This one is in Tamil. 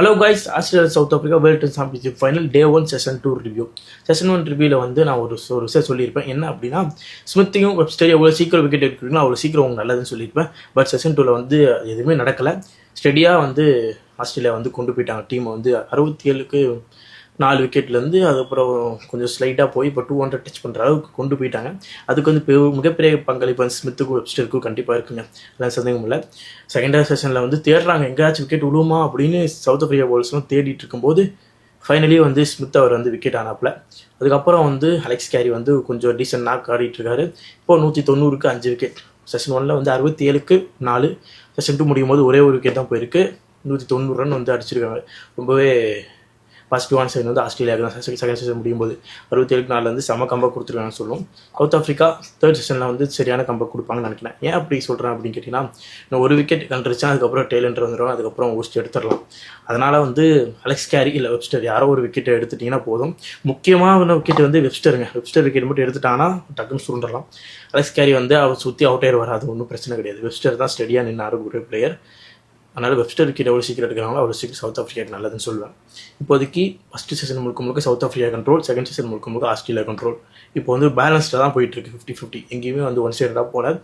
Hello guys, Australia south Africa world championship final டே 1 செஷன் 2 ரிவ்யூ. செஷன் 1 ரிவ்யூவில் வந்து நான் ஒரு விஷயம் சொல்லியிருப்பேன். என்ன அப்படின்னா, ஸ்மித்தையும் வெப்ஸ்டரையும் எவ்வளோ சீக்கிரம் விக்கெட் எடுக்கிறீங்களோ அவ்வளோ சீக்கிரம் உங்களுக்கு நல்லதுன்னு சொல்லியிருப்பேன். பட் செஷன் 2ல் வந்து எதுவுமே நடக்கலை. ஸ்டெடியாக வந்து ஆஸ்திரேலியா வந்து கொண்டு போயிட்டாங்க. டீமை வந்து 67க்கு 4 விக்கெட்லேருந்து அதுக்கப்புறம் கொஞ்சம் ஸ்லைட்டாக போய் இப்போ 200 டச் பண்ணுற அளவுக்கு கொண்டு போயிட்டாங்க. அதுக்கு வந்து மிகப்பெரிய பங்களிப்பு வந்து ஸ்மித்துக்கும் வெப்ஸ்டருக்கும் கண்டிப்பாக இருக்குங்க, அதான் சந்தேகம் இல்லை. செகண்ட் செஷனில் வந்து தேடுறாங்க எங்கேயாச்சும் விக்கெட் விழுவுமா அப்படின்னு சவுத் ஆஃப்ரிக்கா பவுலர்ஸ்லாம் தேடிட்டு இருக்கும்போது ஃபைனலி வந்து ஸ்மித் அவர் வந்து விக்கெட் ஆனாப்பில். அதுக்கப்புறம் வந்து அலெக்ஸ் கேரி வந்து கொஞ்சம் டீசென்ட் நாக் ஆடிட்டு இருக்காரு. இப்போ 190க்கு 5 விக்கெட். செஷன் 1ல் வந்து 67க்கு 4. செஷன் 2 முடியும் போது ஒரே ஒரு விக்கெட் தான் போயிருக்கு. 190 ரன் வந்து அடிச்சிருக்காங்க. ரொம்பவே பாசிட்டிவான சைன் வந்து ஆஸ்திரேலியாவுக்கு தான். செகண்ட் செஷன் முடியும் போது 67க்கு 4 வந்து செம கம்பேக் கொடுத்துருக்காங்கன்னு சொல்லுவோம். சவுத் ஆஃப்ரிக்கா தேர்ட் செஷனில் வந்து சரியான கம்பேக் கொடுப்பாங்கன்னு நினைக்கிறேன். ஏன் அப்படி சொல்கிறேன் அப்படின்னு கேட்டிங்கன்னா, இன்னும் ஒரு விக்கெட் கண்டுருச்சா அதுக்கப்புறம் டெய்லண்டர் வந்துடும், அதுக்கப்புறம் ஊஸ்ட் எடுத்துடலாம். அதனால் வந்து அலெக்ஸ் கேரி இல்லை வெப்ஸ்டர் யாரோ ஒரு விக்கெட்டை எடுத்துட்டிங்கன்னா போதும். முக்கியமான விக்கெட் வந்து வெப்ஸ்டருங்க. வெப்ஸ்டர் விக்கெட் மட்டும் எடுத்துட்டாங்கன்னா டக்குன்னு சுருண்டலாம். அலெக்ஸ் கேரி வந்து அவர் சுற்றி அவுட் ஆயிரு வராது, ஒன்றும் பிரச்சனை கிடையாது. வெப்ஸ்டர் தான் ஸ்டெடியாக நின்று ஒரு பிளேயர். அதனால் வெப்ஸ்டர் விக்கெட் எவ்வளோ சீக்கிரம் எடுக்கிறாங்களோ அவ்வளோ சீக்கிரம் சவுத் ஆஃப்ரிக்காவுக்கு நல்லதுன்னு சொல்லுவேன். இப்போதைக்கு ஃபஸ்ட்டு செஷன் முழுக்க south Africa control, second session முழுக்க ஆஸ்திரேலியா கண்ட்ரோல். இப்போ வந்து பேலன்ஸ்டாக தான் போயிட்டுருக்கு, 50-50. எங்கேயுமே வந்து ஒன் சைடாக போல.